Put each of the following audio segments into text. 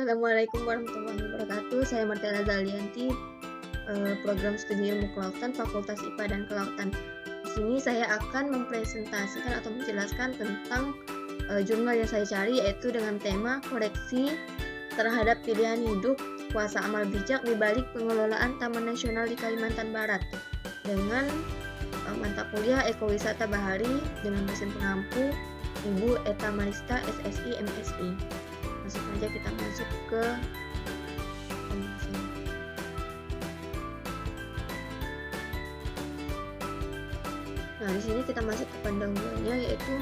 Assalamualaikum warahmatullahi wabarakatuh. Saya Martina Zalianti, program studi ilmu kelautan, Fakultas IPA dan Kelautan. Di sini saya akan mempresentasikan atau menjelaskan tentang jurnal yang saya cari, yaitu dengan tema koreksi terhadap pilihan hidup kuasa amal bijak di balik pengelolaan Taman Nasional di Kalimantan Barat dengan mata kuliah Ekowisata Bahari dengan dosen pengampu Ibu Eta Marista SSI MSI. Langsung saja kita masuk ke pembahasan. Nah, di sini kita masuk ke pendahuluannya, yaitu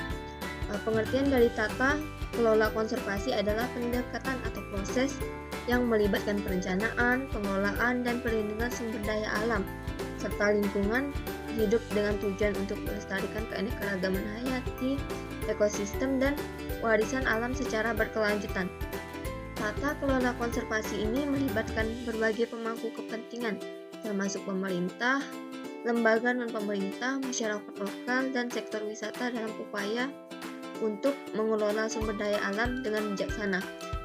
pengertian dari tata kelola konservasi adalah pendekatan atau proses yang melibatkan perencanaan, pengelolaan, dan perlindungan sumber daya alam serta lingkungan hidup dengan tujuan untuk melestarikan keanekaragaman hayati, ekosistem, dan warisan alam secara berkelanjutan. Tata kelola konservasi ini melibatkan berbagai pemangku kepentingan, termasuk pemerintah, lembaga non-pemerintah, masyarakat lokal, dan sektor wisata dalam upaya untuk mengelola sumber daya alam dengan bijaksana,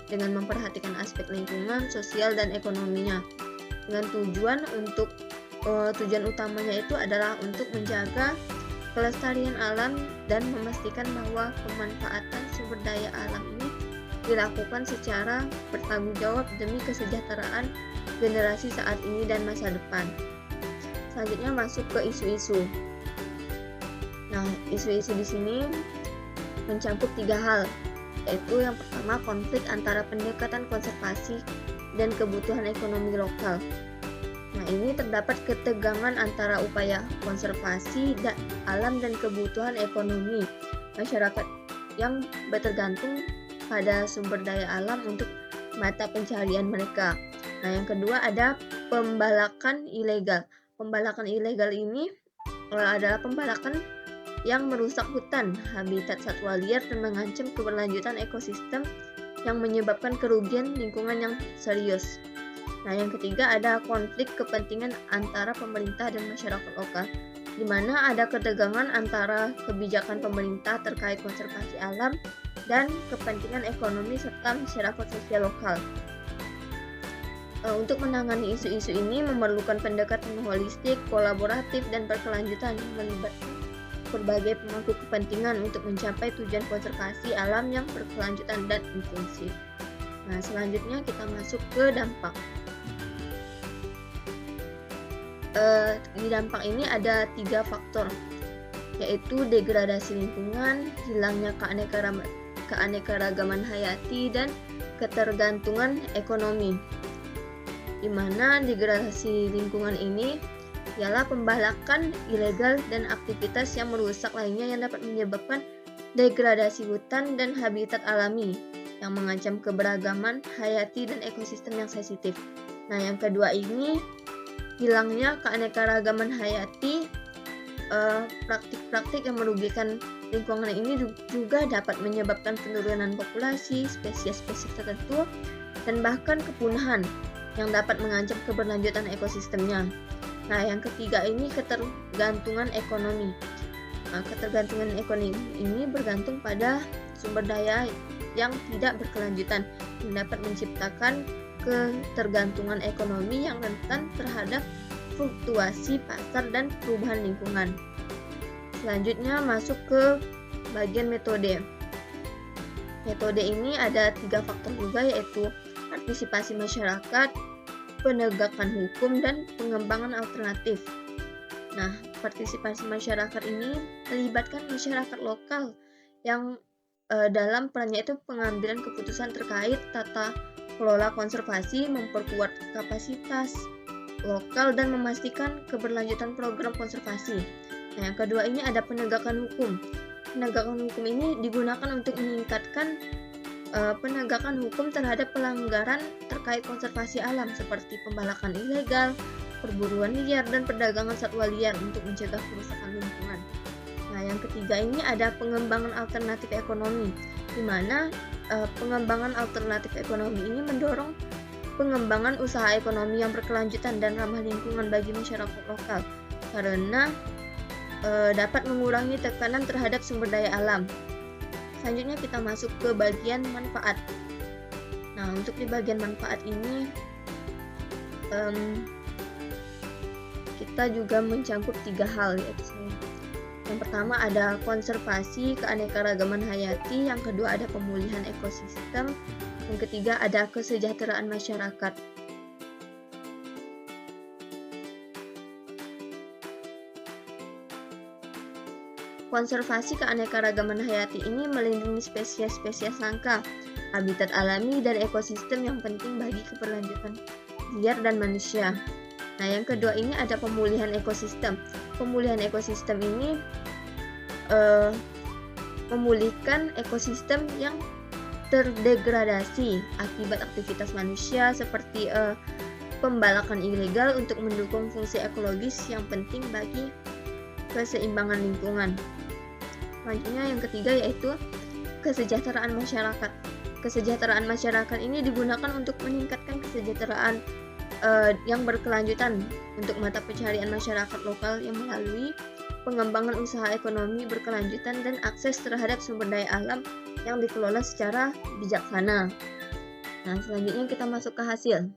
dengan memperhatikan aspek lingkungan, sosial, dan ekonominya. Dengan tujuan utamanya itu adalah untuk menjaga kelestarian alam dan memastikan bahwa pemanfaatan sumber daya alam ini dilakukan secara bertanggung jawab demi kesejahteraan generasi saat ini dan masa depan. Selanjutnya masuk ke isu-isu. Nah, isu-isu di sini mencakup 3 hal, yaitu yang pertama konflik antara pendekatan konservasi dan kebutuhan ekonomi lokal. Nah, ini terdapat ketegangan antara upaya konservasi alam dan kebutuhan ekonomi masyarakat yang bergantung pada sumber daya alam untuk mata pencaharian mereka. Nah, yang kedua ada pembalakan ilegal. Pembalakan ilegal ini adalah pembalakan yang merusak hutan, habitat satwa liar, dan mengancam keberlanjutan ekosistem yang menyebabkan kerugian lingkungan yang serius. Nah, yang ketiga ada konflik kepentingan antara pemerintah dan masyarakat lokal, di mana ada ketegangan antara kebijakan pemerintah terkait konservasi alam dan kepentingan ekonomi serta masyarakat sosial lokal. Untuk menangani isu-isu ini memerlukan pendekatan holistik, kolaboratif, dan berkelanjutan yang melibatkan berbagai pemangku kepentingan untuk mencapai tujuan konservasi alam yang berkelanjutan dan inklusif. Nah, selanjutnya kita masuk ke dampak. Di dampak ini ada 3 faktor, yaitu degradasi lingkungan, hilangnya keanekaragaman hayati, dan ketergantungan ekonomi. Di mana degradasi lingkungan ini ialah pembalakan ilegal dan aktivitas yang merusak lainnya yang dapat menyebabkan degradasi hutan dan habitat alami yang mengancam keberagaman hayati dan ekosistem yang sensitif. Nah, yang kedua ini hilangnya keanekaragaman hayati. Praktik-praktik yang merugikan lingkungan ini juga dapat menyebabkan penurunan populasi spesies-spesies tertentu dan bahkan kepunahan yang dapat mengancam keberlanjutan ekosistemnya. Nah, yang ketiga ini ketergantungan ekonomi. Nah, ketergantungan ekonomi ini bergantung pada sumber daya yang tidak berkelanjutan yang dapat menciptakan ketergantungan ekonomi yang rentan terhadap fluktuasi pasar dan perubahan lingkungan. Selanjutnya masuk ke bagian metode. Metode ini ada 3 faktor juga, yaitu partisipasi masyarakat, penegakan hukum, dan pengembangan alternatif. Nah, partisipasi masyarakat ini melibatkan masyarakat lokal yang dalam perannya itu pengambilan keputusan terkait tata kelola konservasi, memperkuat kapasitas lokal, dan memastikan keberlanjutan program konservasi. Nah, yang kedua ini ada penegakan hukum. Penegakan hukum ini digunakan untuk meningkatkan penegakan hukum terhadap pelanggaran terkait konservasi alam seperti pembalakan ilegal, perburuan liar, dan perdagangan satwa liar untuk mencegah kerusakan lingkungan. Nah, yang ketiga ini ada pengembangan alternatif ekonomi, di mana pengembangan alternatif ekonomi ini mendorong pengembangan usaha ekonomi yang berkelanjutan dan ramah lingkungan bagi masyarakat lokal karena dapat mengurangi tekanan terhadap sumber daya alam. Selanjutnya kita masuk ke bagian manfaat. Nah, untuk di bagian manfaat ini kita juga mencangkup 3 hal, yaitu yang pertama ada konservasi keanekaragaman hayati, yang kedua ada pemulihan ekosistem, yang ketiga ada kesejahteraan masyarakat. Konservasi keanekaragaman hayati ini melindungi spesies-spesies langka, habitat alami, dan ekosistem yang penting bagi keberlanjutan liar dan manusia. Nah, yang kedua ini ada pemulihan ekosistem. Pemulihan ekosistem ini memulihkan ekosistem yang terdegradasi akibat aktivitas manusia seperti pembalakan ilegal untuk mendukung fungsi ekologis yang penting bagi keseimbangan lingkungan. Selanjutnya yang ketiga yaitu kesejahteraan masyarakat. Kesejahteraan masyarakat ini digunakan untuk meningkatkan kesejahteraan yang berkelanjutan untuk mata pencaharian masyarakat lokal yang melalui pengembangan usaha ekonomi berkelanjutan dan akses terhadap sumber daya alam yang dikelola secara bijaksana. Nah, selanjutnya kita masuk ke hasil.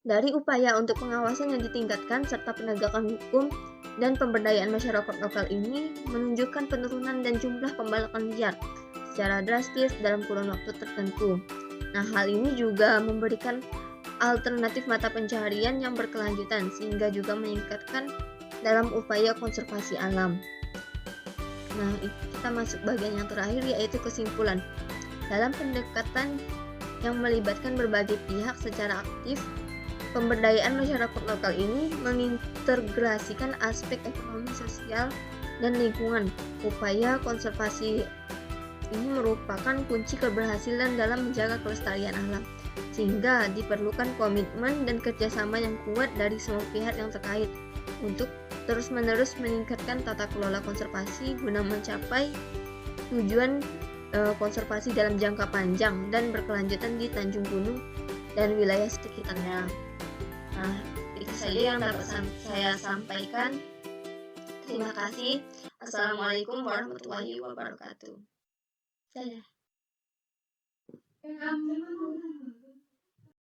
Dari upaya untuk pengawasan yang ditingkatkan serta penegakan hukum dan pemberdayaan masyarakat lokal ini menunjukkan penurunan dan jumlah pembalakan liar secara drastis dalam kurun waktu tertentu. Nah, hal ini juga memberikan alternatif mata pencaharian yang berkelanjutan sehingga juga meningkatkan dalam upaya konservasi alam. Nah, kita masuk bagian yang terakhir yaitu kesimpulan. Dalam pendekatan yang melibatkan berbagai pihak secara aktif, pemberdayaan masyarakat lokal ini mengintegrasikan aspek ekonomi, sosial, dan lingkungan. Upaya konservasi ini merupakan kunci keberhasilan dalam menjaga kelestarian alam, sehingga diperlukan komitmen dan kerjasama yang kuat dari semua pihak yang terkait untuk terus-menerus meningkatkan tata kelola konservasi guna mencapai tujuan konservasi dalam jangka panjang dan berkelanjutan di Tanjung Gunung dan wilayah sekitarnya. Nah, itu saja yang dapat saya sampaikan. Terima kasih. Assalamualaikum warahmatullahi wabarakatuh. Dadah.